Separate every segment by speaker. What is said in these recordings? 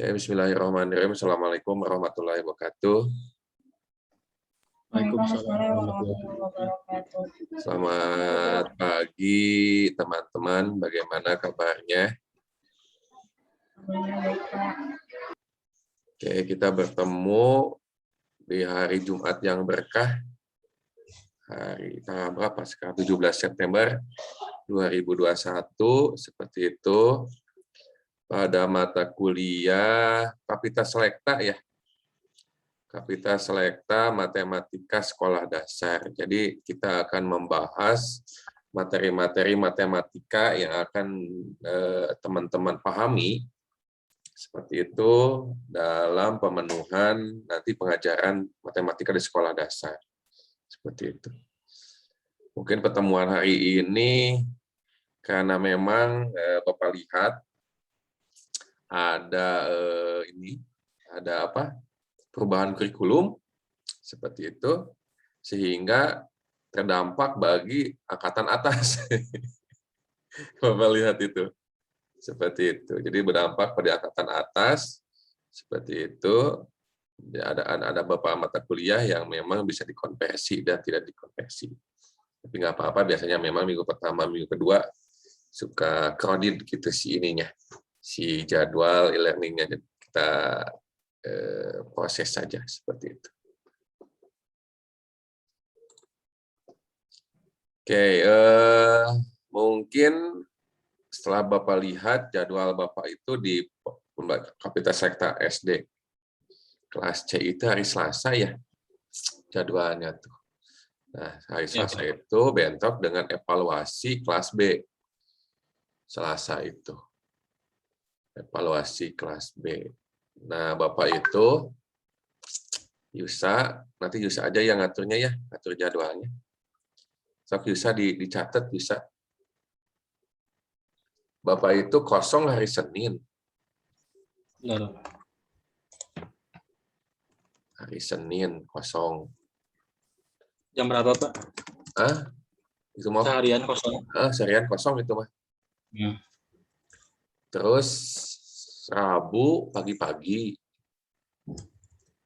Speaker 1: Oke, bismillahirrahmanirrahim. Assalamualaikum warahmatullahi wabarakatuh.
Speaker 2: Waalaikumsalam warahmatullahi wabarakatuh.
Speaker 1: Selamat pagi teman-teman, bagaimana kabarnya?
Speaker 2: Baik, Pak.
Speaker 1: Oke, kita bertemu di hari Jumat yang berkah. Hari tanggal berapa sekarang? 17 September 2021, seperti itu. Pada mata kuliah Kapita Selekta ya. Kapita Selekta Matematika Sekolah Dasar. Jadi kita akan membahas materi-materi matematika yang akan teman-teman pahami seperti itu dalam pemenuhan nanti pengajaran matematika di sekolah dasar. Seperti itu. Mungkin pertemuan hari ini karena memang Bapak lihat ada perubahan kurikulum seperti itu, sehingga terdampak bagi angkatan atas. Bapak lihat itu seperti itu. Jadi berdampak pada angkatan atas seperti itu. Ada beberapa mata kuliah yang memang bisa dikonversi dan tidak dikonversi. Tapi nggak apa-apa, biasanya memang minggu pertama, minggu kedua suka kredit gitu si jadwal e-learningnya, kita proses saja seperti itu. Oke, mungkin setelah Bapak lihat jadwal Bapak itu di Kapita Selekta SD kelas C itu hari Selasa ya jadwalnya tuh. Nah, hari Selasa itu bentrok dengan evaluasi kelas B. Selasa itu. Evaluasi kelas B. Nah, Bapak itu nanti Yusa aja yang ngaturnya ya, ngatur jadwalnya. Sok Yusa dicatat bisa. Bapak itu kosong hari Senin.
Speaker 3: Benar.
Speaker 1: Hari Senin kosong.
Speaker 3: Jam berapa, Pak?
Speaker 1: Itu mau
Speaker 3: Seharian kosong.
Speaker 1: seharian kosong itu mah.
Speaker 3: Ya.
Speaker 1: Terus Rabu pagi-pagi.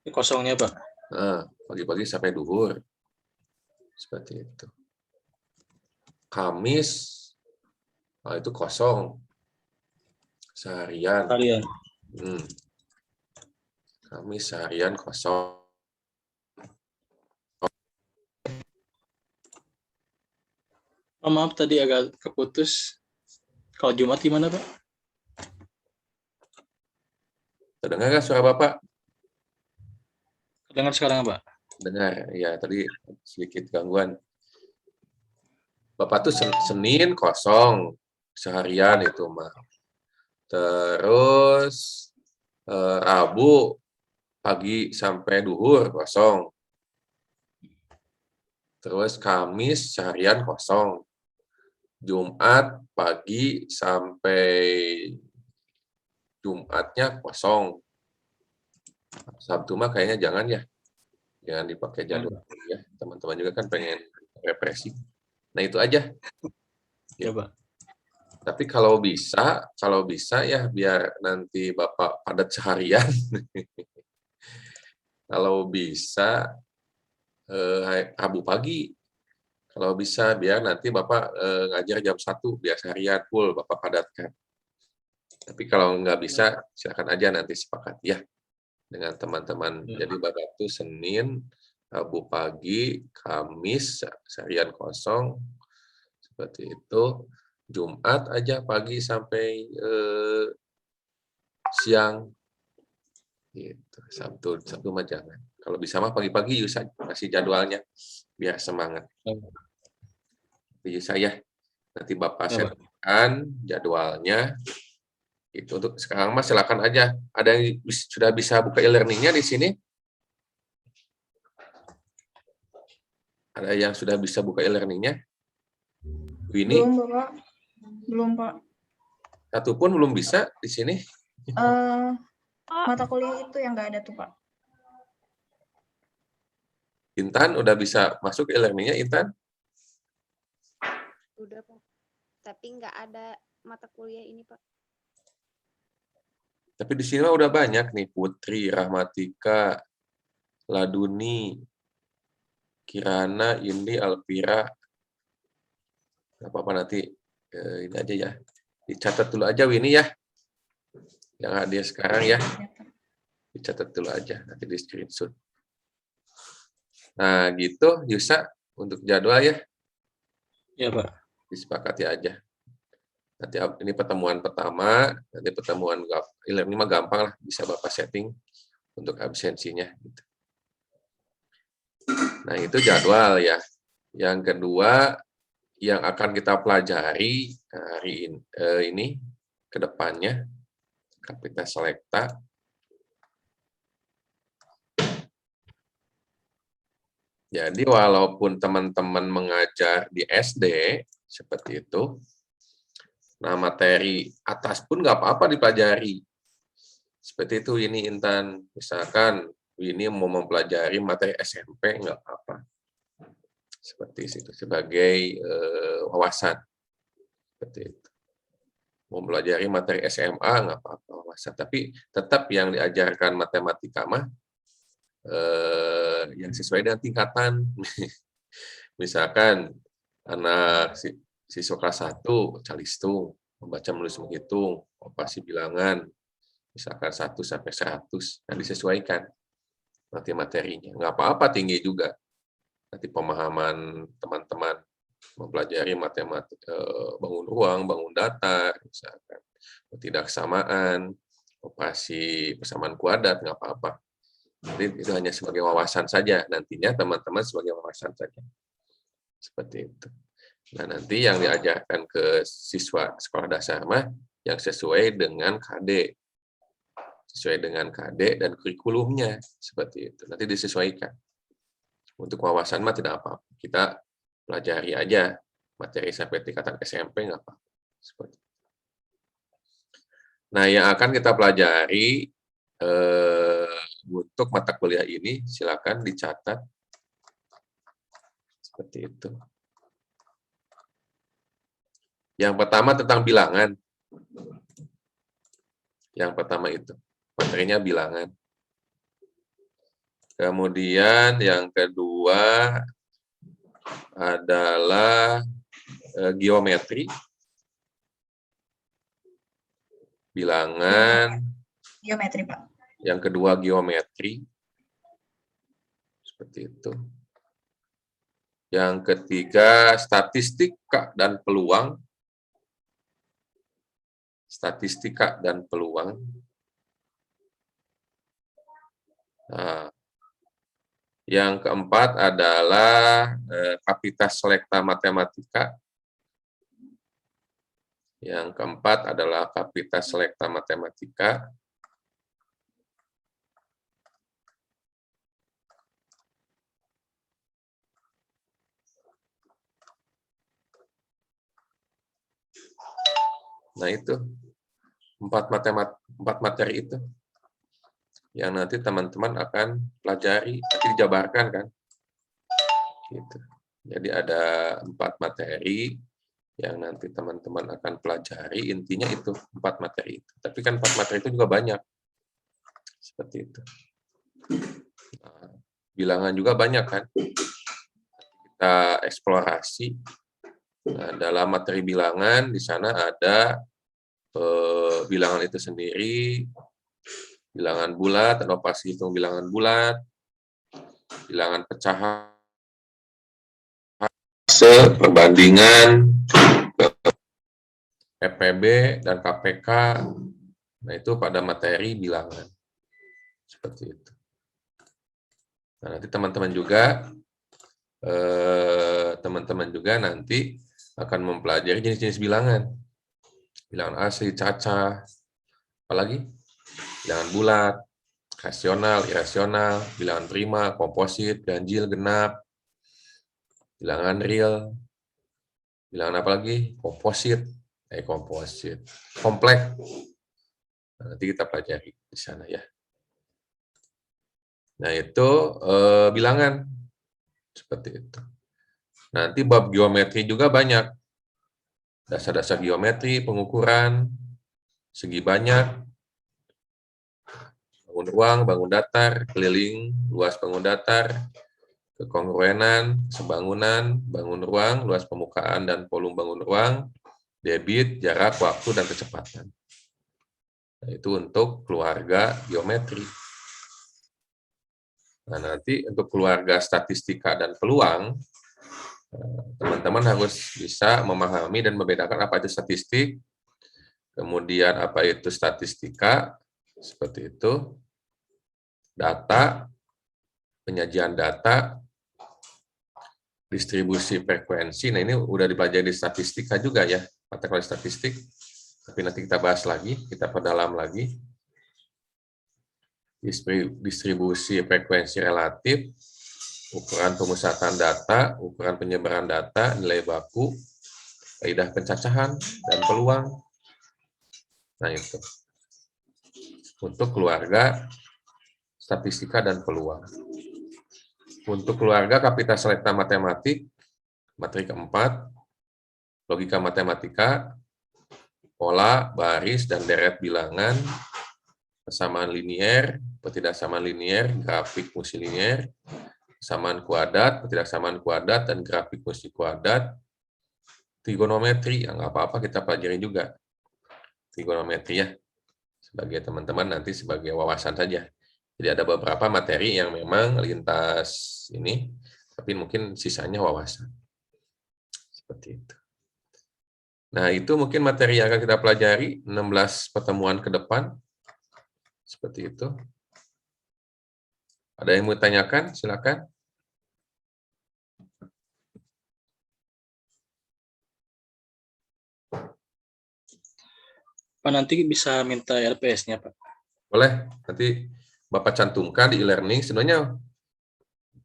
Speaker 3: Ini kosongnya, Pak?
Speaker 1: Pagi-pagi sampai duhur. Seperti itu. Kamis itu kosong. Seharian.
Speaker 3: Seharian.
Speaker 1: Kamis seharian kosong.
Speaker 3: Oh, maaf tadi agak keputus. Kalau Jumat gimana, Pak?
Speaker 1: Terdengar nggak suara Bapak?
Speaker 3: Dengar sekarang, Pak?
Speaker 1: Dengar, ya tadi sedikit gangguan. Bapak tuh Senin kosong seharian itu mah. Terus Rabu pagi sampai duhur kosong. Terus Kamis seharian kosong. Jumat pagi sampai Jumatnya kosong. Sabtu mah kayaknya jangan ya. Jangan dipakai jadwal ya. Teman-teman juga kan pengen represi. Nah, itu aja.
Speaker 3: Ya, Pak.
Speaker 1: Tapi kalau bisa ya biar nanti Bapak padat seharian. Kalau bisa Rabu pagi. Kalau bisa biar nanti Bapak ngajar jam 1 biar seharian full Bapak padatkan. Tapi kalau nggak bisa silakan aja nanti sepakat ya dengan teman-teman. Jadi Bapak itu Senin, Rabu pagi, Kamis seharian kosong seperti itu. Jumat aja pagi sampai siang. Gitu. Sabtu mah jangan. Kalau bisa mah pagi-pagi Yusa kasih jadwalnya biar semangat. Yusa ya. Nanti Bapak setkan jadwalnya. Itu untuk sekarang mah silakan aja. Ada yang sudah bisa buka e-learningnya di sini? Ada yang sudah bisa buka e-learningnya? Winnie?
Speaker 2: Belum, Pak. Belum, Pak.
Speaker 1: Satu pun belum bisa di sini?
Speaker 2: Mata kuliah itu yang nggak ada tuh, Pak.
Speaker 1: Intan udah bisa masuk e-learningnya, Intan?
Speaker 4: Udah, Pak. Tapi nggak ada mata kuliah ini, Pak.
Speaker 1: Tapi di sini mah udah banyak nih, Putri, Rahmatika, Laduni, Kirana, Indi, Alvira. Nggak apa-apa nanti ini aja ya. Dicatat dulu aja Winnie ya. Yang hadir sekarang ya.
Speaker 2: Ya, Pak.
Speaker 1: Dicatat dulu aja, nanti di screenshot. Nah gitu, Yusa, untuk jadwal ya,
Speaker 3: Ya, Pak.
Speaker 1: disepakati aja. Nanti ini pertemuan pertama, nanti pertemuan ini mah gampang lah, bisa Bapak setting untuk absensinya. Gitu. Nah itu jadwal ya. Yang kedua, yang akan kita pelajari hari ini ke depannya, Kapita Selekta. Jadi walaupun teman-teman mengajar di SD seperti itu, nah materi atas pun nggak apa-apa dipelajari. Seperti itu ini Intan, misalkan ini mau mempelajari materi SMP nggak apa-apa. Seperti itu sebagai wawasan. Seperti itu. Mau mempelajari materi SMA nggak apa-apa wawasan, tapi tetap yang diajarkan matematika mah yang sesuai dengan tingkatan. Misalkan anak siswa kelas 1 calistung, membaca menulis menghitung, operasi bilangan, misalkan 1 sampai 100, nah disesuaikan materinya. Nggak apa-apa tinggi juga. Nanti pemahaman teman-teman mempelajari matematika, bangun ruang, bangun data, misalkan ketidaksamaan, operasi persamaan kuadrat, nggak apa-apa. Jadi itu hanya sebagai wawasan saja, nantinya teman-teman sebagai wawasan saja. Seperti itu. Nah, nanti yang diajarkan ke siswa sekolah dasar mah yang sesuai dengan KD. Sesuai dengan KD dan kurikulumnya. Seperti itu. Nanti disesuaikan. Untuk wawasan mah tidak apa-apa. Kita pelajari aja materi sampai tingkatan SMP nggak apa-apa. Seperti itu. Nah, yang akan kita pelajari untuk mata kuliah ini silakan dicatat seperti itu. Yang pertama tentang bilangan. Yang pertama itu materinya bilangan. Kemudian yang kedua adalah geometri, bilangan.
Speaker 2: Geometri, Pak.
Speaker 1: Yang kedua geometri, seperti itu. Yang ketiga statistika dan peluang. Statistika dan peluang. Nah, yang keempat adalah Kapita Selekta Matematika. Yang keempat adalah Kapita Selekta Matematika. Nah itu, empat materi itu yang nanti teman-teman akan pelajari, nanti dijabarkan kan. Gitu. Jadi ada 4 materi yang nanti teman-teman akan pelajari, intinya itu 4 materi itu. Tapi kan 4 materi itu juga banyak. Seperti itu. Nah, bilangan juga banyak kan. Kita eksplorasi. Nah, dalam materi bilangan di sana ada bilangan itu sendiri, bilangan bulat, inovasi hitung bilangan bulat, bilangan pecahan, perbandingan, PPB dan KPK. Nah, itu pada materi bilangan. Seperti itu. Nah, nanti teman-teman juga nanti akan mempelajari jenis-jenis bilangan. Bilangan asli, cacah, apalagi bilangan bulat, rasional, irasional, bilangan prima, komposit, ganjil, genap, bilangan real, bilangan apa lagi? Komposit, kompleks. Nah, nanti kita pelajari di sana ya. Nah itu bilangan seperti itu. Nanti bab geometri juga banyak. Dasar-dasar geometri, pengukuran, segi banyak, bangun ruang, bangun datar, keliling, luas bangun datar, kekongruenan, sebangunan, bangun ruang, luas permukaan dan volume bangun ruang, debit, jarak, waktu, dan kecepatan. Nah, itu untuk keluarga geometri. Nah, nanti untuk keluarga statistika dan peluang, teman-teman harus bisa memahami dan membedakan apa itu statistik, kemudian apa itu statistika, seperti itu, data, penyajian data, distribusi frekuensi. Nah, ini udah dipelajari di statistika juga ya, mata kuliah statistik. Tapi nanti kita bahas lagi, kita perdalam lagi. Distribusi frekuensi relatif, ukuran pemusatan data, ukuran penyebaran data, nilai baku, kaidah pencacahan, dan peluang. Nah, itu. Untuk keluarga statistika dan peluang. Untuk keluarga kapita selekta matematik, materi keempat, logika matematika, pola, baris, dan deret bilangan, persamaan linier, ketidaksamaan linier, grafik multilinear, persamaan kuadrat, ketidaksamaan kuadrat, dan grafik multikuadrat, trigonometri, yang nggak apa-apa kita pelajari juga. Trigonometri ya, sebagai teman-teman nanti sebagai wawasan saja. Jadi ada beberapa materi yang memang lintas ini, tapi mungkin sisanya wawasan. Seperti itu. Nah, itu mungkin materi yang akan kita pelajari 16 pertemuan ke depan. Seperti itu. Ada yang mau tanyakan? Silakan.
Speaker 3: Pak, nanti bisa minta LPS-nya, Pak.
Speaker 1: Boleh. Nanti Bapak cantumkan di e-learning. Sebenarnya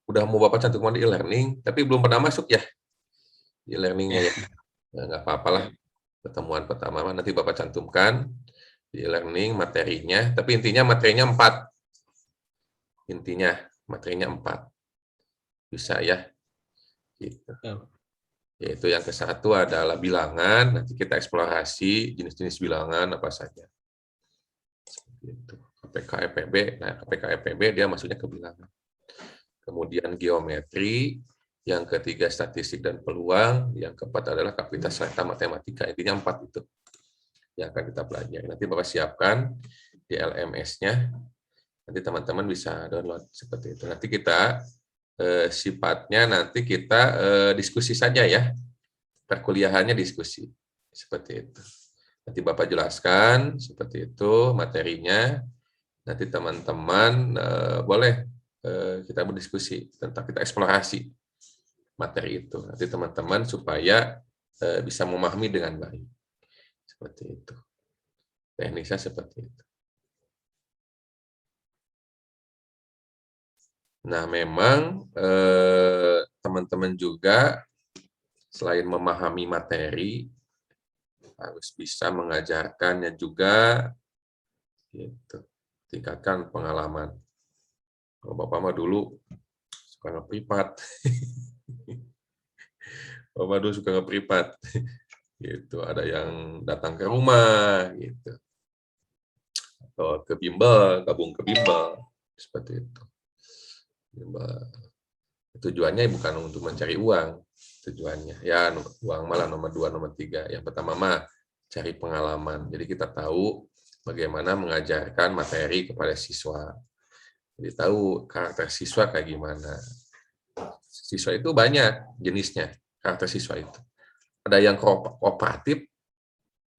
Speaker 1: udah mau Bapak cantumkan di e-learning, tapi belum pernah masuk ya di e-learning-nya ya. Nah, nggak apa-apa lah. Pertemuan pertama nanti Bapak cantumkan di e-learning materinya, tapi intinya materinya 4. Intinya materinya 4. Bisa ya. Gitu. Yaitu yang ke-1 adalah bilangan, nanti kita eksplorasi jenis-jenis bilangan apa saja. Gitu. KPK EPB, nah KPK EPB dia maksudnya ke bilangan. Kemudian geometri, yang ketiga statistik dan peluang, yang keempat adalah kapita selekta matematika. Intinya 4 itu yang akan kita pelajari. Nanti Bapak siapkan di LMS-nya, nanti teman-teman bisa download seperti itu. Nanti kita sifatnya nanti kita diskusi saja ya, perkuliahannya diskusi seperti itu. Nanti Bapak jelaskan seperti itu materinya. Nanti teman-teman boleh kita berdiskusi tentang, kita eksplorasi materi itu. Nanti teman-teman supaya bisa memahami dengan baik. Seperti itu. Teknisnya seperti itu. Nah, memang teman-teman juga selain memahami materi, harus bisa mengajarkannya juga, gitu. Tingkatkan pengalaman. Kalau Bapak mah dulu suka ngepripat. Bapak dulu suka ngepripat. Gitu. Ada yang datang ke rumah, gitu. Atau ke bimbel, gabung ke bimbel. Seperti itu. Tujuannya bukan untuk mencari uang, tujuannya ya uang malah nomor 2, nomor 3. Yang pertama mah cari pengalaman. Jadi kita tahu bagaimana mengajarkan materi kepada siswa. Jadi tahu karakter siswa kayak gimana. Siswa itu banyak jenisnya, karakter siswa itu. Ada yang kooperatif.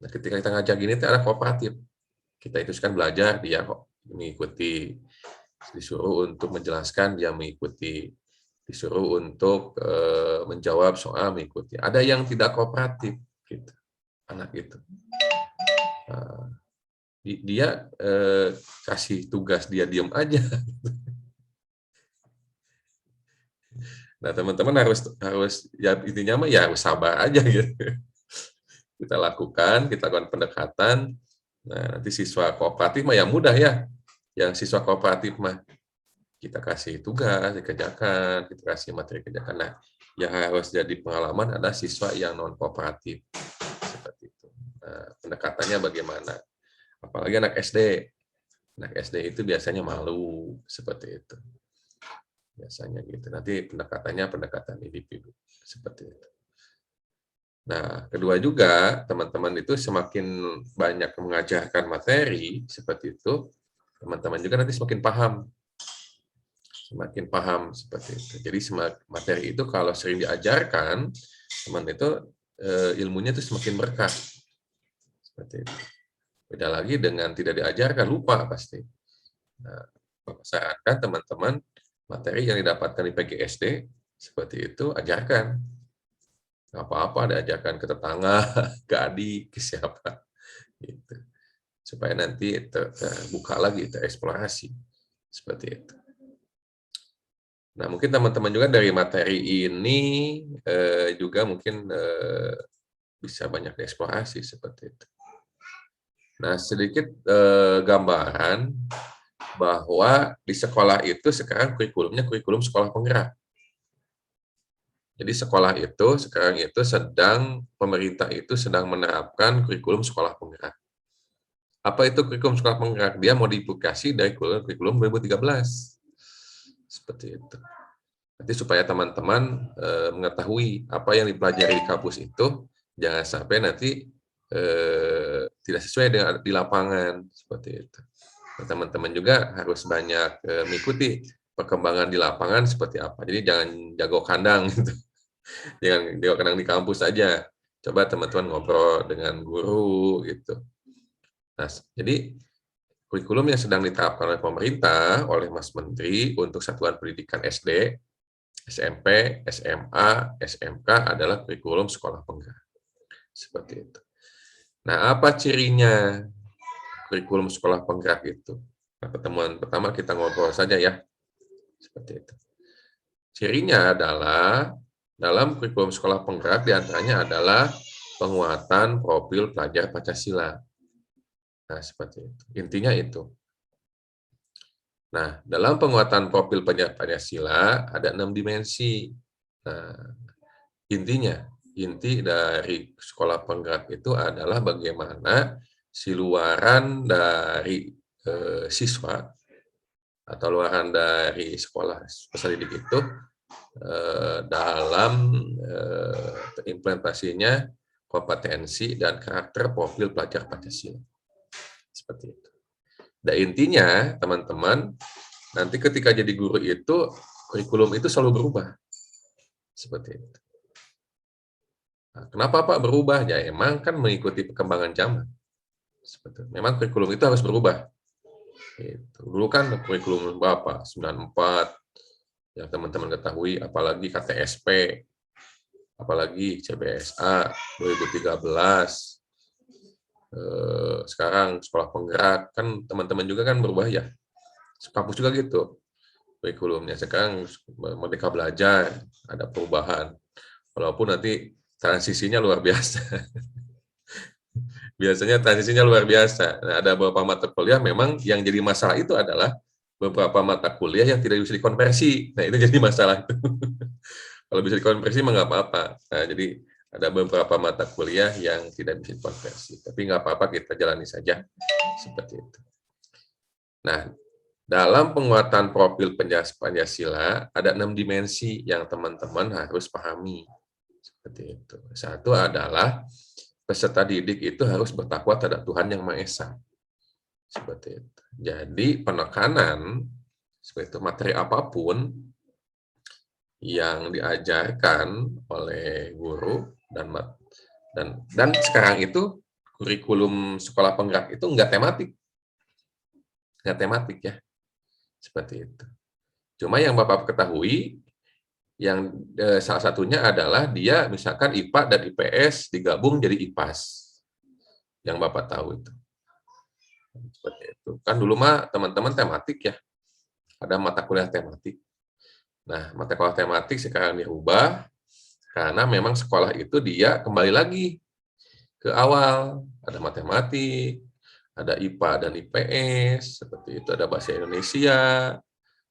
Speaker 1: Nah, ketika kita ngajar gini itu ada kooperatif. Kita itu kan belajar, dia mengikuti. Disuruh untuk menjelaskan, dia mengikuti. Disuruh untuk menjawab soal, mengikuti. Ada yang tidak kooperatif, gitu. Anak itu. Dia kasih tugas, dia diam aja. Nah, teman-teman harus ya intinya mah ya harus sabar aja gitu. Kita lakukan pendekatan. Nah, nanti siswa kooperatif mah yang mudah ya. Yang siswa kooperatif mah kita kasih tugas, dikerjakan, kita kasih materi kerjakan. Nah, yang harus jadi pengalaman adalah siswa yang non kooperatif. Seperti itu. Nah, pendekatannya bagaimana? Apalagi anak SD. Anak SD itu biasanya malu seperti itu. Biasanya gitu. Nanti pendekatannya pendekatan individu seperti itu. Nah, kedua juga teman-teman itu semakin banyak mengajarkan materi seperti itu, teman-teman juga nanti semakin paham seperti itu. Jadi materi itu kalau sering diajarkan, teman itu ilmunya itu semakin berkah seperti itu. Beda lagi dengan tidak diajarkan, lupa pasti. Nah, sarankan teman-teman materi yang didapatkan di PGSD seperti itu ajarkan. Nggak apa-apa diajarkan ke tetangga, ke adik, ke siapa, gitu. Supaya nanti terbuka lagi, tereksplorasi seperti itu. Nah, mungkin teman-teman juga dari materi ini juga mungkin bisa banyak dieksplorasi seperti itu. Nah, sedikit gambaran bahwa di sekolah itu sekarang kurikulumnya kurikulum sekolah penggerak. Jadi sekolah itu sekarang itu pemerintah itu sedang menerapkan kurikulum sekolah penggerak. Apa itu kurikulum sekolah penggerak? Dia modifikasi dari kurikulum 2013. Seperti itu. Nanti supaya teman-teman mengetahui apa yang dipelajari di kampus itu, jangan sampai nanti tidak sesuai dengan di lapangan seperti itu. Teman-teman juga harus banyak mengikuti perkembangan di lapangan seperti apa. Jadi jangan jago kandang gitu. Jangan jago kandang di kampus aja. Coba teman-teman ngobrol dengan guru gitu. Nah, jadi kurikulum yang sedang diterapkan oleh pemerintah, oleh Mas Menteri untuk satuan pendidikan SD, SMP, SMA, SMK adalah kurikulum sekolah penggerak. Seperti itu. Nah, apa cirinya kurikulum sekolah penggerak itu? Nah, pertemuan pertama kita ngobrol saja ya. Seperti itu. Cirinya adalah dalam kurikulum sekolah penggerak diantaranya adalah penguatan profil pelajar Pancasila. Nah, seperti itu. Intinya itu. Nah, dalam penguatan profil pelajar Pancasila ada 6 dimensi. Nah, inti dari sekolah penggerak itu adalah bagaimana si luaran dari siswa atau luaran dari sekolah peserta didik itu dalam implementasinya kompetensi dan karakter profil pelajar Pancasila. Seperti itu. Dan intinya, teman-teman, nanti ketika jadi guru itu, kurikulum itu selalu berubah. Seperti itu. Nah, kenapa Pak berubah? Ya emang kan mengikuti perkembangan zaman. Seperti itu. Memang kurikulum itu harus berubah. Gitu. Dulu kan kurikulum berapa? 94, yang teman-teman ketahui, apalagi KTSP, apalagi CBSA 2013. Sekarang sekolah penggerak, kan teman-teman juga kan berubah ya. Kampus juga gitu kurikulumnya. Sekarang Merdeka Belajar, ada perubahan. Walaupun nanti transisinya luar biasa. Biasanya transisinya luar biasa. Nah, ada beberapa mata kuliah memang yang jadi masalah itu adalah beberapa mata kuliah yang tidak bisa dikonversi. Nah, itu jadi masalah. Kalau bisa dikonversi mah nggak apa-apa. Nah, jadi ada beberapa mata kuliah yang tidak bisa dikonversi. Tapi nggak apa-apa, kita jalani saja. Seperti itu. Nah, dalam penguatan profil Pancasila, ada 6 dimensi yang teman-teman harus pahami. Seperti itu. Satu adalah peserta didik itu harus bertakwa terhadap Tuhan Yang Maha Esa. Seperti itu. Jadi penekanan seperti itu, materi apapun yang diajarkan oleh guru dan sekarang itu kurikulum sekolah penggerak itu enggak tematik ya. Seperti itu. Cuma yang Bapak ketahui, yang salah satunya adalah dia misalkan IPA dan IPS digabung jadi IPAS. Yang Bapak tahu itu. Seperti itu. Kan dulu mah teman-teman tematik ya. Ada mata kuliah tematik. Nah, mata kuliah tematik sekarang dirubah karena memang sekolah itu dia kembali lagi ke awal. Ada matematik, ada IPA dan IPS, seperti itu, ada bahasa Indonesia,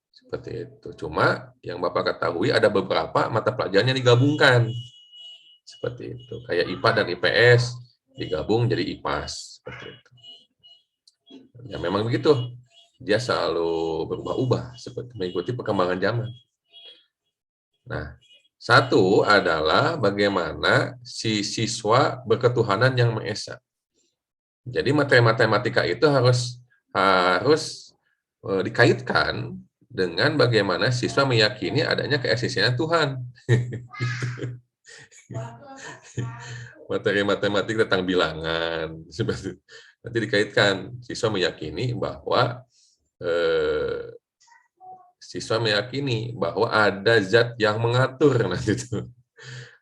Speaker 1: seperti itu. Cuma yang Bapak ketahui ada beberapa mata pelajaran yang digabungkan. Seperti itu. Kayak IPA dan IPS digabung jadi IPAS, seperti itu. Ya memang begitu. dia selalu berubah-ubah seperti mengikuti perkembangan zaman. Nah, satu adalah bagaimana si siswa berketuhanan yang Maha Esa. Jadi materi matematika itu harus dikaitkan dengan bagaimana siswa meyakini adanya keeksistensian Tuhan. Materi matematik tentang bilangan, seperti nanti dikaitkan siswa meyakini bahwa ada zat yang mengatur nanti itu.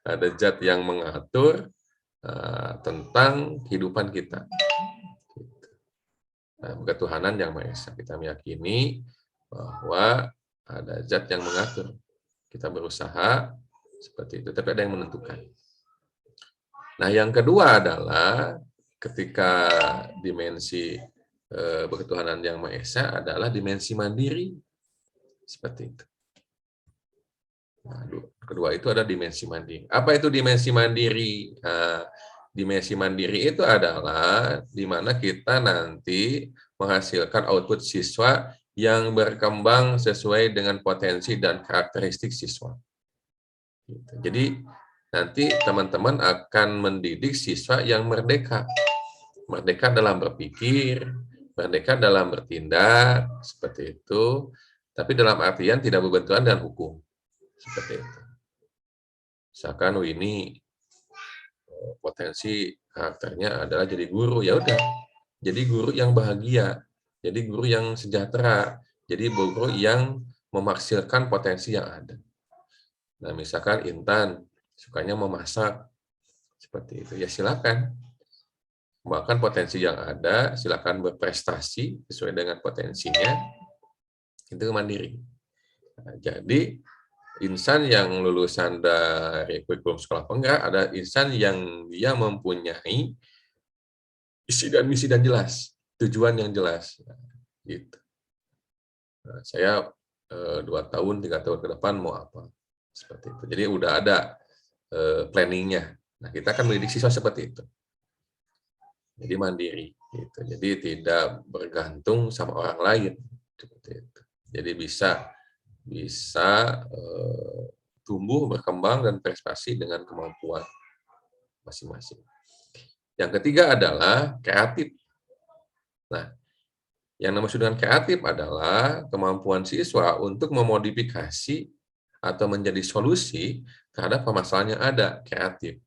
Speaker 1: Ada zat yang mengatur tentang kehidupan kita. Nah, ketuhanan yang Maha Esa. Kita meyakini bahwa ada zat yang mengatur. Kita berusaha seperti itu, tapi ada yang menentukan. Nah, yang kedua adalah ketika dimensi berketuhanan yang Maha Esa adalah dimensi mandiri. Seperti itu. Nah, kedua itu ada dimensi mandiri. Apa itu dimensi mandiri? Nah, dimensi mandiri itu adalah di mana kita nanti menghasilkan output siswa yang berkembang sesuai dengan potensi dan karakteristik siswa. Jadi nanti teman-teman akan mendidik siswa yang merdeka. Merdeka dalam berpikir, merdeka dalam bertindak, seperti itu. Tapi dalam artian tidak berbenturan dengan hukum. Seperti itu. Misalkan ini potensi karakternya adalah jadi guru, ya udah. Jadi guru yang bahagia, jadi guru yang sejahtera, jadi guru yang memaksimalkan potensi yang ada. Nah, misalkan Intan sukanya memasak, seperti itu, ya silakan. Kembangkan potensi yang ada, silakan berprestasi sesuai dengan potensinya, itu mandiri. Nah, jadi insan yang lulusan dari kurikulum sekolah penggerak ada insan yang dia mempunyai isi dan misi dan jelas, tujuan yang jelas. Gitu. Nah, saya 2 tahun, 3 tahun ke depan mau apa? Seperti itu. Jadi udah ada planningnya. Nah, kita akan mendidik siswa seperti itu. Jadi mandiri. Gitu. Jadi tidak bergantung sama orang lain. Seperti itu. Jadi bisa tumbuh, berkembang, dan prestasi dengan kemampuan masing-masing. Yang ketiga adalah kreatif. Nah, yang dimaksud dengan kreatif adalah kemampuan siswa untuk memodifikasi atau menjadi solusi terhadap permasalahan yang ada, kreatif.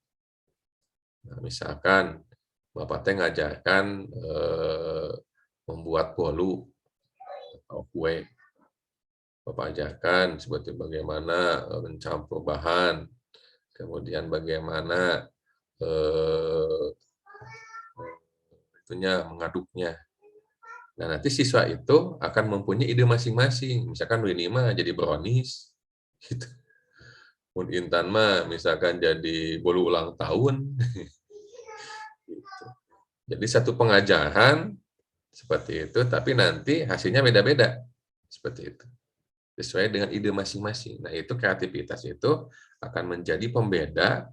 Speaker 1: Nah, misalkan Bapak teh ngajarkan membuat bolu atau kue. Bapak ajarkan seperti bagaimana mencampur bahan, kemudian bagaimana mengaduknya. Nah, nanti siswa itu akan mempunyai ide masing-masing. Misalkan Winnie mah jadi brownies, gitu. Intan mah misalkan jadi bolu ulang tahun. Gitu. Jadi satu pengajaran seperti itu, tapi nanti hasilnya beda-beda. Seperti itu. Sesuai dengan ide masing-masing. Nah, itu kreativitas itu akan menjadi pembeda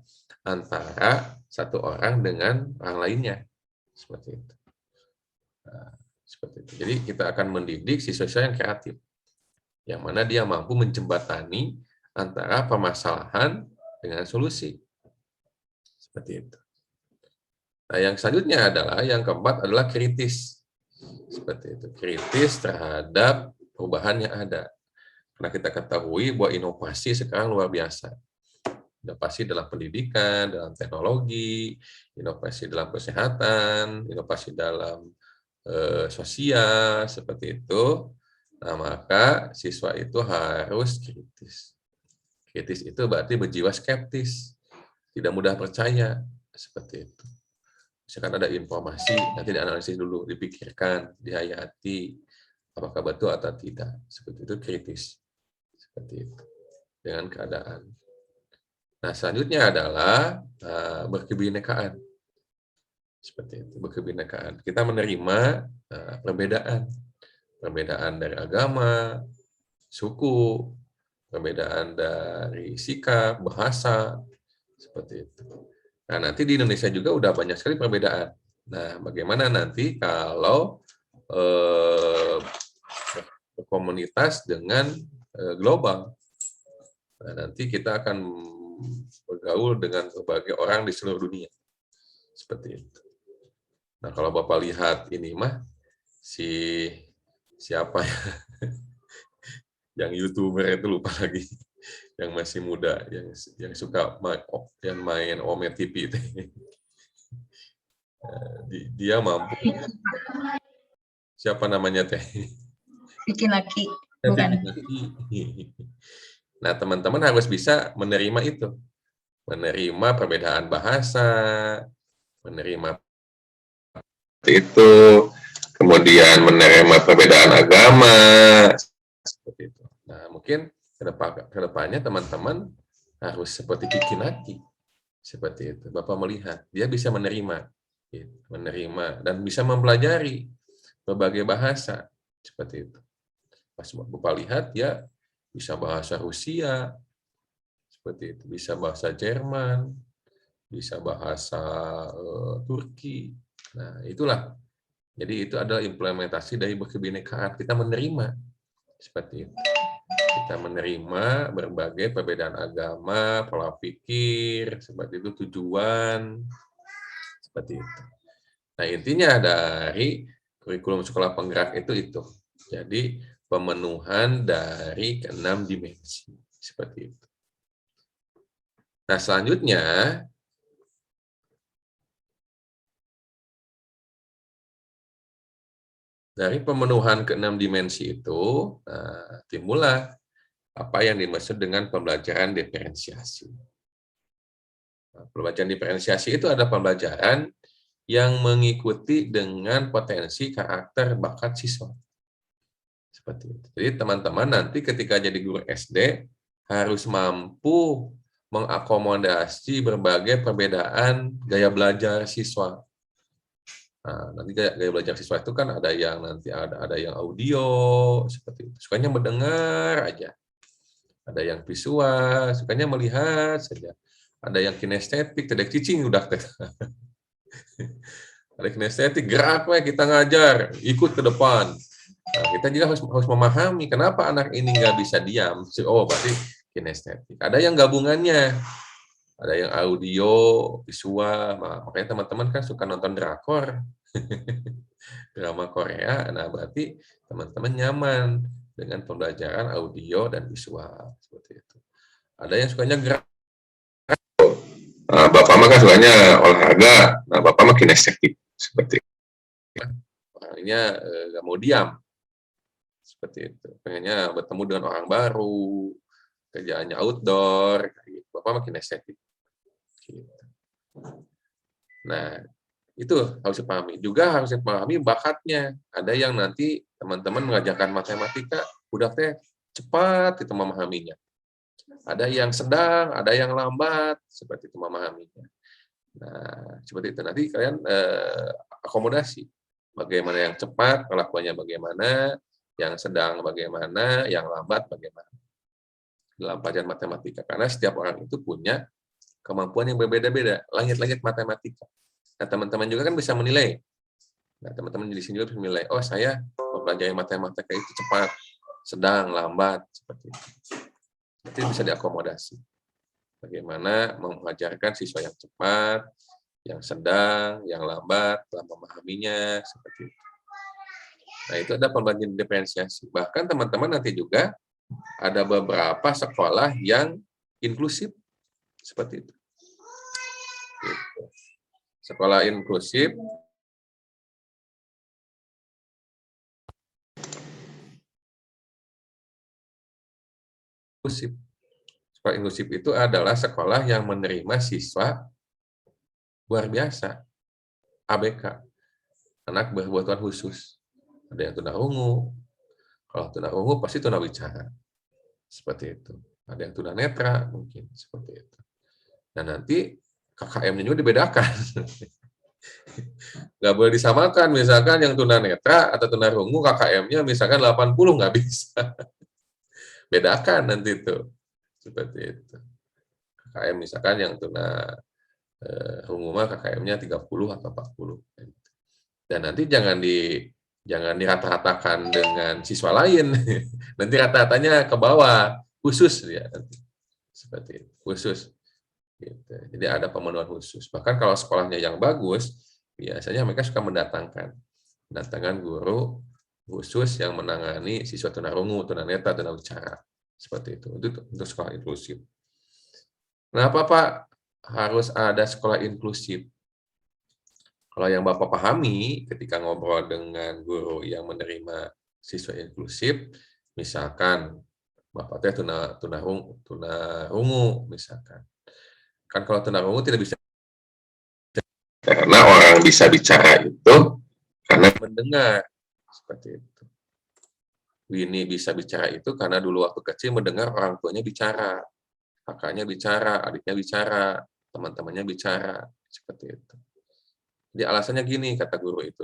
Speaker 1: antara satu orang dengan orang lainnya. Seperti itu. Nah, seperti itu. Jadi kita akan mendidik siswa-siswa yang kreatif. Yang mana dia mampu menjembatani antara permasalahan dengan solusi. Seperti itu. Nah, yang selanjutnya adalah, yang keempat adalah kritis. Seperti itu. Kritis terhadap perubahan yang ada. Karena kita ketahui bahwa inovasi sekarang luar biasa. Inovasi dalam pendidikan, dalam teknologi, inovasi dalam kesehatan, inovasi dalam sosial, seperti itu. Nah, maka siswa itu harus kritis. Kritis itu berarti berjiwa skeptis, tidak mudah percaya, seperti itu. Misalkan ada informasi, nanti dianalisis dulu, dipikirkan, dihayati, apakah betul atau tidak. Seperti itu kritis. Seperti itu. Dengan keadaan. Nah, selanjutnya adalah berkebinekaan. Seperti itu, berkebinekaan. Kita menerima perbedaan. Perbedaan dari agama, suku, perbedaan dari sikap, bahasa, seperti itu. Nah, nanti di Indonesia juga udah banyak sekali perbedaan. Nah, bagaimana nanti kalau berkomunitas dengan global. Nah, nanti kita akan bergaul dengan berbagai orang di seluruh dunia. Seperti itu. Nah, kalau Bapak lihat ini mah, siapa ya? Yang YouTuber itu lupa lagi. Yang masih muda, yang suka main Ome TV. Dia mampu. Siapa namanya teh?
Speaker 2: Bikin laki. Bukan.
Speaker 1: Nah, teman-teman harus bisa menerima itu. Menerima perbedaan bahasa, menerima itu, kemudian menerima perbedaan agama, seperti itu. Nah, mungkin ke depannya teman-teman harus seperti Kikinaki. Seperti itu. Bapak melihat, dia bisa menerima dan bisa mempelajari berbagai bahasa. Seperti itu. Pas Bapak lihat, ya bisa bahasa Rusia, seperti itu, bisa bahasa Jerman, bisa bahasa Turki. Nah, itulah. Jadi itu adalah implementasi dari kebinekaan. Kita menerima seperti itu. Kita menerima berbagai perbedaan agama, pola pikir, seperti itu, tujuan, seperti itu. Nah, intinya dari kurikulum sekolah penggerak itu. Jadi pemenuhan dari ke-6 dimensi, seperti itu. Nah, selanjutnya dari pemenuhan ke-6 dimensi itu, timbullah apa yang dimaksud dengan pembelajaran diferensiasi. Nah, pembelajaran diferensiasi itu adalah pembelajaran yang mengikuti dengan potensi karakter bakat siswa. Seperti itu. Jadi teman-teman nanti ketika jadi guru SD harus mampu mengakomodasi berbagai perbedaan gaya belajar siswa. Nah, nanti gaya belajar siswa itu kan ada yang ada yang audio seperti itu. Sukanya mendengar aja. Ada yang visual, sukanya melihat saja. Ada yang kinestetik, tidak cicing udah. Ada kinestetik, gerak kita ngajar, ikut ke depan. Nah, kita juga harus memahami kenapa anak ini nggak bisa diam. Oh, berarti kinestetik. Ada yang gabungannya, ada yang audio, visual. Nah, makanya teman-teman kan suka nonton drakor, drama Korea. Nah, berarti teman-teman nyaman dengan pembelajaran audio dan visual seperti itu. Ada yang sukanya gerak. Nah, Bapak mah kan sukanya olahraga. Nah, Bapak mah kinestetik seperti itu. Orangnya nggak mau diam. Seperti itu. Pengennya bertemu dengan orang baru, kerjaannya outdoor, gitu. Bapak makin estetik. Gitu. Nah, itu harus dipahami. Juga harus dipahami bakatnya. Ada yang nanti teman-teman mengajarkan matematika, udah teh cepat itu memahaminya. Ada yang sedang, ada yang lambat, seperti itu memahaminya. Nah, seperti itu. Nanti kalian akomodasi. Bagaimana yang cepat, kelakuannya bagaimana, yang sedang bagaimana, yang lambat bagaimana dalam pelajaran matematika. Karena setiap orang itu punya kemampuan yang berbeda-beda, langit-langit matematika. Nah, teman-teman juga kan bisa menilai. Nah, teman-teman di sini juga bisa menilai, oh saya mempelajari matematika itu cepat, sedang, lambat, seperti itu. Itu bisa diakomodasi. Bagaimana mengajarkan siswa yang cepat, yang sedang, yang lambat, dalam memahaminya, seperti itu. Nah, itu ada pembelajaran diferensiasi. Bahkan teman-teman nanti juga ada beberapa sekolah yang inklusif, seperti itu. Sekolah inklusif sekolah inklusif itu adalah sekolah yang menerima siswa luar biasa, ABK, anak berkebutuhan khusus. Ada yang tunarungu, kalau tunarungu pasti tunawicara, seperti itu. Ada yang tunanetra mungkin, seperti itu. Dan nanti KKM-nya juga dibedakan. Nggak boleh disamakan, misalkan yang tunanetra atau tunarungu KKM-nya misalkan 80, nggak bisa. Bedakan nanti itu. Seperti itu. KKM misalkan yang tunarungu mah KKM-nya 30 atau 40. Dan nanti Jangan dirata-ratakan dengan siswa lain. Nanti rata-ratanya ke bawah, khusus ya. Seperti itu, khusus. Gitu. Jadi ada pemenuhan khusus. Bahkan kalau sekolahnya yang bagus, biasanya mereka suka mendatangkan guru khusus yang menangani siswa tunarungu, tunanetra, tunawicara. Seperti itu. Itu untuk sekolah inklusif. Kenapa Pak harus ada sekolah inklusif? Kalau yang Bapak pahami ketika ngobrol dengan guru yang menerima siswa inklusif, misalkan Bapak teh tunarungu misalkan. Kan kalau tunarungu tidak bisa, karena orang bisa bicara itu karena mendengar, seperti itu. Winnie bisa bicara itu karena dulu waktu kecil mendengar orang tuanya bicara, kakaknya bicara, adiknya bicara, teman-temannya bicara, seperti itu. Jadi alasannya gini, kata guru itu.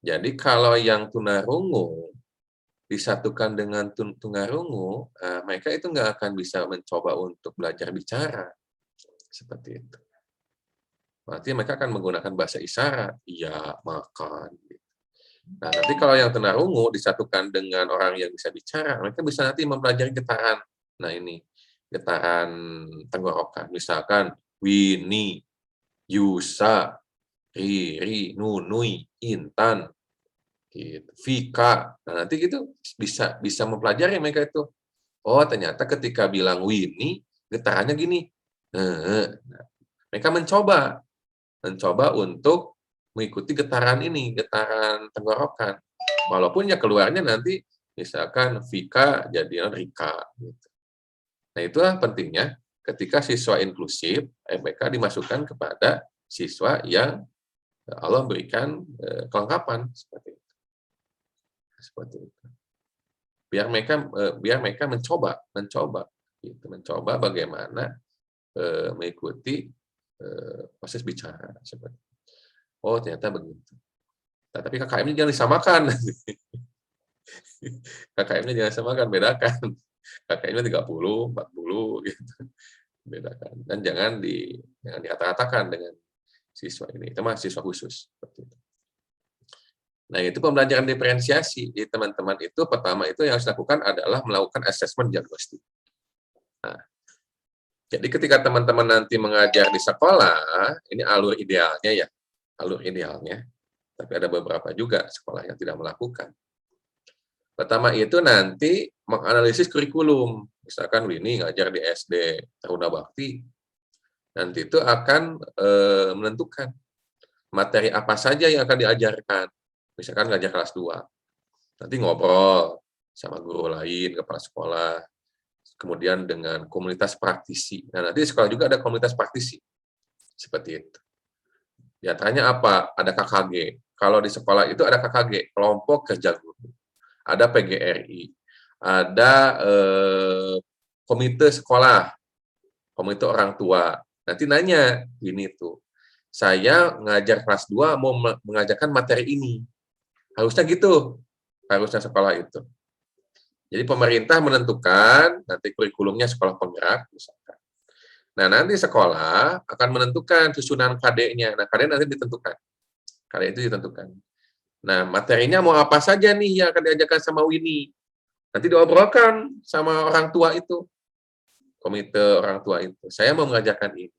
Speaker 1: Jadi kalau yang tunarungu disatukan dengan tunarungu, mereka itu nggak akan bisa mencoba untuk belajar bicara. Seperti itu. Berarti mereka akan menggunakan bahasa isyarat. Iya, makan. Nah, nanti kalau yang tunarungu disatukan dengan orang yang bisa bicara, mereka bisa nanti mempelajari getaran. Nah, ini getaran tenggorokan. Misalkan Winnie, Yusa, Riri, Nunui, Intan, gitu. Vika. Nah, nanti gitu bisa mempelajari mereka itu. Oh, ternyata ketika bilang Winnie, getarannya gini. Nah, mereka mencoba untuk mengikuti getaran ini, getaran tenggorokan. Walaupun ya keluarnya nanti misalkan Vika jadi Rika. Gitu. Nah, itulah pentingnya ketika siswa inklusif, mereka dimasukkan kepada siswa yang Allah berikan kelengkapan seperti itu. Seperti itu. Biar mereka mencoba gitu, bagaimana mengikuti proses bicara seperti itu. Oh, ternyata begitu. Nah, tapi KKM-nya jangan disamakan. KKM-nya jangan disamakan, bedakan. KKM-nya 30, 40 gitu. Bedakan. Dan jangan dirata-ratakan dengan siswa ini. Itu mah siswa khusus seperti itu. Nah, itu pembelajaran diferensiasi. Jadi teman-teman itu pertama itu yang harus dilakukan adalah melakukan asesmen diagnostik. Nah, jadi ketika teman-teman nanti mengajar di sekolah, ini alur idealnya ya. Alur idealnya. Tapi ada beberapa juga sekolah yang tidak melakukan. Pertama itu nanti menganalisis kurikulum. Misalkan Winnie ngajar di SD Taruna Bakti, nanti itu akan menentukan materi apa saja yang akan diajarkan. Misalkan ngajar kelas 2. Nanti ngobrol sama guru lain, kepala sekolah, kemudian dengan komunitas praktisi. Nah, nanti di sekolah juga ada komunitas praktisi. Seperti itu. Di antaranya apa? Ada KKG. Kalau di sekolah itu ada KKG, kelompok kerja guru. Ada PGRI. Ada komite sekolah, komite orang tua. Nanti nanya, ini tuh, saya ngajar kelas 2 mau mengajarkan materi ini. Harusnya gitu, harusnya sekolah itu. Jadi pemerintah menentukan, nanti kurikulumnya sekolah penggerak, misalkan. Nah, nanti sekolah akan menentukan susunan KD-nya. Nah, KD nanti ditentukan. KD itu ditentukan. Nah, materinya mau apa saja nih yang akan diajarkan sama Winnie. Nanti diobrolkan sama orang tua itu. Komite orang tua itu. Saya mau mengajarkan ini.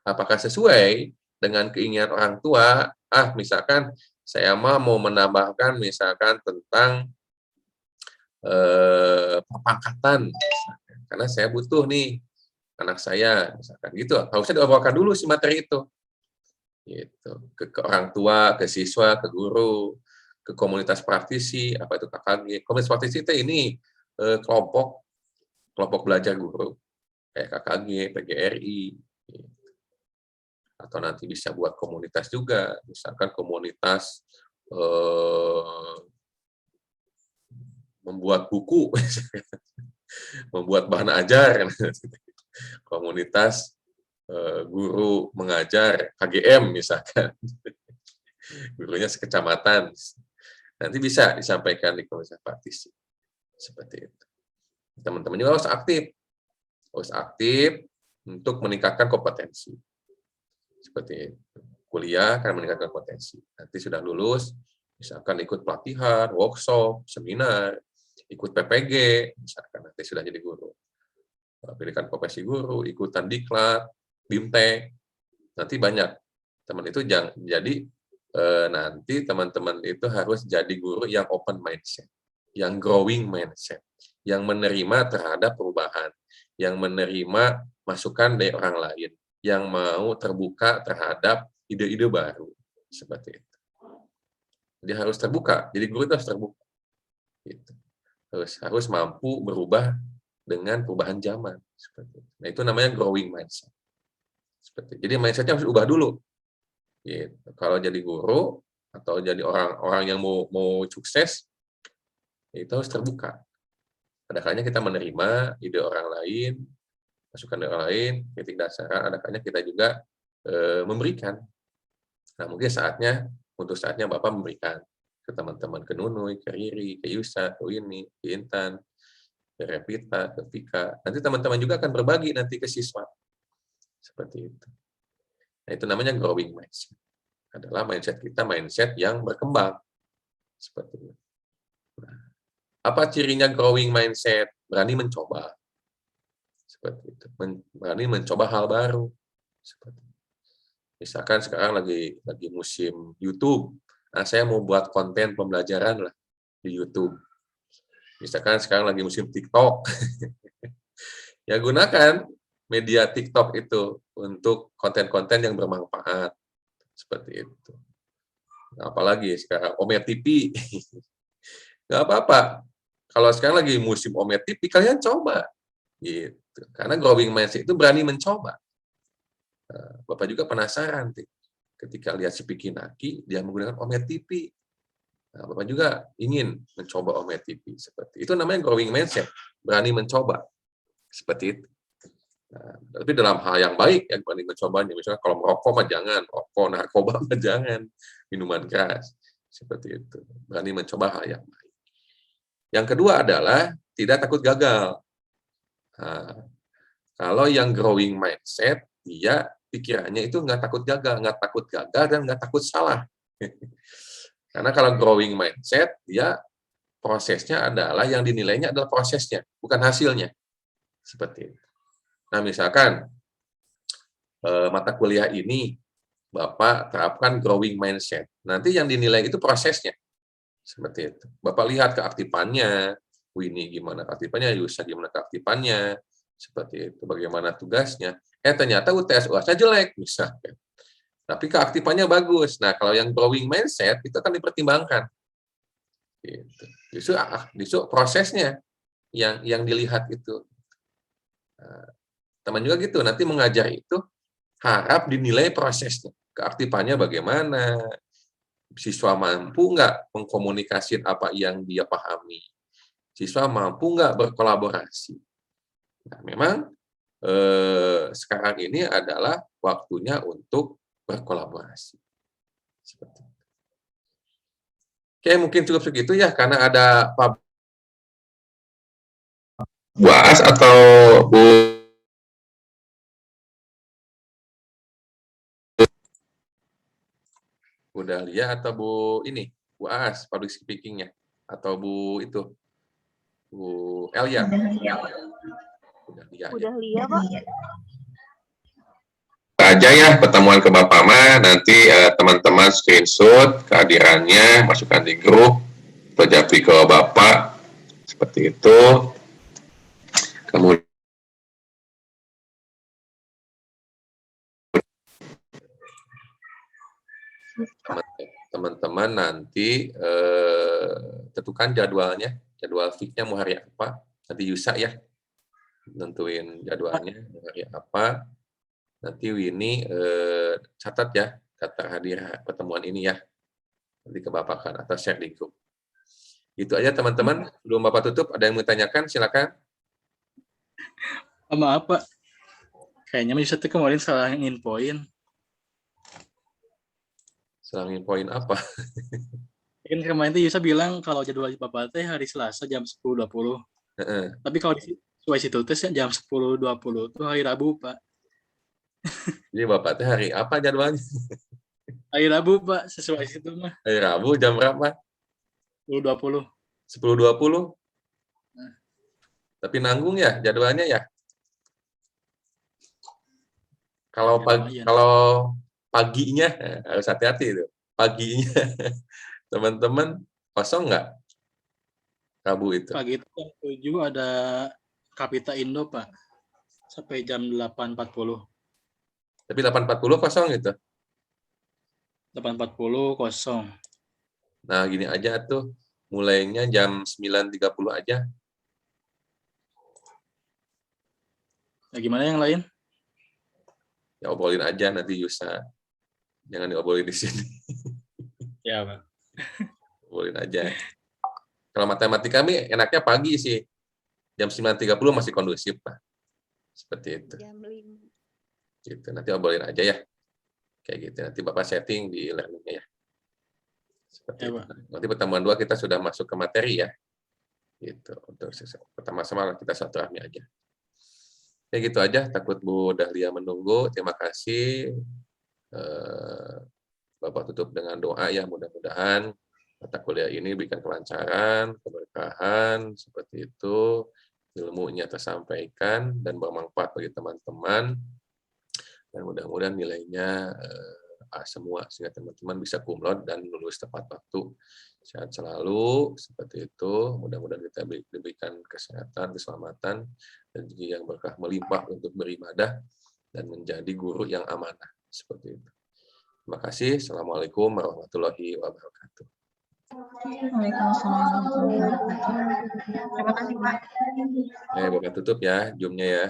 Speaker 1: Apakah sesuai dengan keinginan orang tua? Misalkan saya mau menambahkan misalkan tentang perpangkatan. Misalkan. Karena saya butuh nih anak saya, misalkan gitu. Harusnya diobrolkan dulu si materi itu. Gitu. Ke orang tua, ke siswa, ke guru, ke komunitas praktisi, apa itu KKG. Komunitas praktisi itu ini kelompok belajar guru, kayak KKG, PGRI, atau nanti bisa buat komunitas juga, misalkan komunitas membuat buku, membuat bahan ajar, komunitas guru mengajar KGM misalkan, gurunya sekecamatan, nanti bisa disampaikan di komunitas praktisi, seperti itu. Teman-teman juga harus aktif untuk meningkatkan kompetensi. Seperti itu. Kuliah akan meningkatkan potensi. Nanti sudah lulus, Misalkan ikut pelatihan, workshop, seminar, ikut PPG, misalkan nanti sudah jadi guru. Pendidikan profesi guru, ikutan diklat, BIMTEK, nanti banyak. Teman itu jadi nanti teman-teman itu harus jadi guru yang open mindset, yang growing mindset, yang menerima terhadap perubahan, yang menerima masukan dari orang lain, yang mau terbuka terhadap ide-ide baru, seperti itu. Dia harus terbuka, jadi guru itu harus terbuka. Gitu. Harus mampu berubah dengan perubahan zaman. Seperti itu. Nah, itu namanya growing mindset. Seperti itu. Jadi mindsetnya harus ubah dulu. Gitu. Kalau jadi guru atau jadi orang yang mau sukses, itu harus terbuka. Ada kalanya kita menerima ide orang lain, masukan dari orang lain, kritik dasar. Ada kalanya kita juga memberikan. Nah, mungkin untuk saatnya Bapak memberikan ke teman-teman, ke Nunui, ke Riri, ke Yusa, ke Winnie, ke Intan, ke Revita, ke Vika. Nanti teman-teman juga akan berbagi nanti ke siswa. Seperti itu. Nah, itu namanya growing mindset. Adalah mindset kita, mindset yang berkembang. Seperti itu. Nah, apa cirinya growing mindset? Berani mencoba. Seperti itu. Berani mencoba hal baru. Seperti itu. Misalkan sekarang lagi musim YouTube. Nah, saya mau buat konten pembelajaran lah di YouTube. Misalkan sekarang lagi musim TikTok. Ya, gunakan media TikTok itu untuk konten-konten yang bermanfaat. Seperti itu. Apalagi sekarang Omet TV. Nggak apa-apa. Kalau sekarang lagi musim Omet TV, kalian coba. Gitu. Karena growing mindset itu berani mencoba. Bapak juga penasaran ketika lihat si Pikinaki, dia menggunakan Omet TV. Nah, Bapak juga ingin mencoba Omet TV. Seperti itu namanya growing mindset, berani mencoba. Seperti itu. Nah, tapi dalam hal yang baik, yang berani mencobanya. Misalnya kalau merokok mah jangan, rokok, narkoba mah jangan, minuman keras. Seperti itu. Berani mencoba hal yang baik. Yang kedua adalah tidak takut gagal. Nah, kalau yang growing mindset, dia pikirannya itu nggak takut gagal dan nggak takut salah. Karena kalau growing mindset, dia prosesnya adalah yang dinilainya adalah prosesnya, bukan hasilnya. Seperti itu. Nah, misalkan mata kuliah ini Bapak terapkan growing mindset. Nanti yang dinilai itu prosesnya. Seperti itu. Bapak lihat keaktifannya, Winnie gimana keaktifannya, Yusa gimana keaktifannya, seperti itu. Bagaimana tugasnya. Ternyata UTS UASnya jelek, misalkan. Tapi keaktifannya bagus. Nah, kalau yang growing mindset, itu akan dipertimbangkan. Gitu. Justru prosesnya yang dilihat itu. Nah, teman juga gitu, nanti mengajar itu harap dinilai prosesnya. Keaktifannya bagaimana, siswa mampu nggak mengkomunikasikan apa yang dia pahami, siswa mampu nggak berkolaborasi. Nah, memang sekarang ini adalah waktunya untuk berkolaborasi. Seperti itu. Oke, mungkin cukup segitu ya, karena ada Pak Buas atau Bu Dahlia atau Bu ini, Bu As, public speaking-nya, atau Bu Elia.
Speaker 4: Udah lihat, Pak.
Speaker 1: Aja ya pertemuan ke Bapak mah, nanti teman-teman screenshot kehadirannya, masukkan di grup, atau japri ke Bapak, seperti itu. Kemudian teman-teman nanti tentukan jadwalnya, jadwal fix-nya mau hari apa, nanti Yusa ya, nentuin jadwalnya mau hari apa. Nanti Winnie catat ya daftar hadir pertemuan ini ya, nanti ke Bapak kan atau share di grup. Itu aja teman-teman. Sebelum Bapak tutup, ada yang mau tanyakan? Silakan.
Speaker 3: Maaf Pak, kayaknya Yusa tuh kemarin salah nginfoin.
Speaker 1: Salah nginfoin apa?
Speaker 3: Kan kemarin tuh Yusa bilang kalau jadwal Bapak teh hari Selasa jam 10.20. Tapi kalau sesuai situ tes jam 10.20 itu hari Rabu Pak.
Speaker 1: Jadi Bapak teh hari apa jadwalnya?
Speaker 3: Hari Rabu, Pak, sesuai situ mah.
Speaker 1: Hari Rabu jam berapa?
Speaker 3: 10.20.
Speaker 1: 10.20.
Speaker 3: Nah.
Speaker 1: Tapi nanggung ya jadwalnya ya. Kalau paginya harus hati-hati itu. Paginya teman-teman kosong nggak Rabu itu?
Speaker 3: Pagi itu jam 7 ada Kapita Indo, Pak. Sampai jam 8.40.
Speaker 1: Tapi 8.40 kosong itu.
Speaker 3: 8.40 kosong.
Speaker 1: Nah, gini aja tuh. Mulainya jam 9.30 aja.
Speaker 3: Nah, gimana yang lain?
Speaker 1: Ya obrolin aja nanti Yusa. Jangan diobrolin di sini.
Speaker 3: Ya, Pak.
Speaker 1: Obrolin aja. Kalau matematika kami enaknya pagi sih. Jam 9.30 masih kondusif, Pak. Seperti itu.
Speaker 4: Jam 5.
Speaker 1: Gitu. Nanti obrolin aja ya. Kayak gitu. Nanti Bapak setting di learning-nya ya. Seperti
Speaker 3: Ya,
Speaker 1: itu.
Speaker 3: Pak.
Speaker 1: Nanti pertemuan 2 kita sudah masuk ke materi ya. Gitu. Untuk pertama-tama kita silaturahmi aja. Kayak gitu aja. Takut Bu Dahlia menunggu. Terima kasih. Bapak tutup dengan doa ya. Mudah-mudahan mata kuliah ini berikan kelancaran, keberkahan, seperti itu. Ilmunya tersampaikan dan bermanfaat bagi teman-teman. Dan mudah-mudahan nilainya A semua, sehingga teman-teman bisa cum laude dan lulus tepat waktu. Sehat selalu, seperti itu. Mudah-mudahan kita diberikan kesehatan, keselamatan, dan rezeki yang berkah melimpah untuk beribadah dan menjadi guru yang amanah. Seperti itu. Terima kasih. Assalamualaikum warahmatullahi wabarakatuh.
Speaker 2: Waalaikumsalam warahmatullahi wabarakatuh. Terima kasih, Pak.
Speaker 1: Bapak tutup ya, Zoom-nya ya.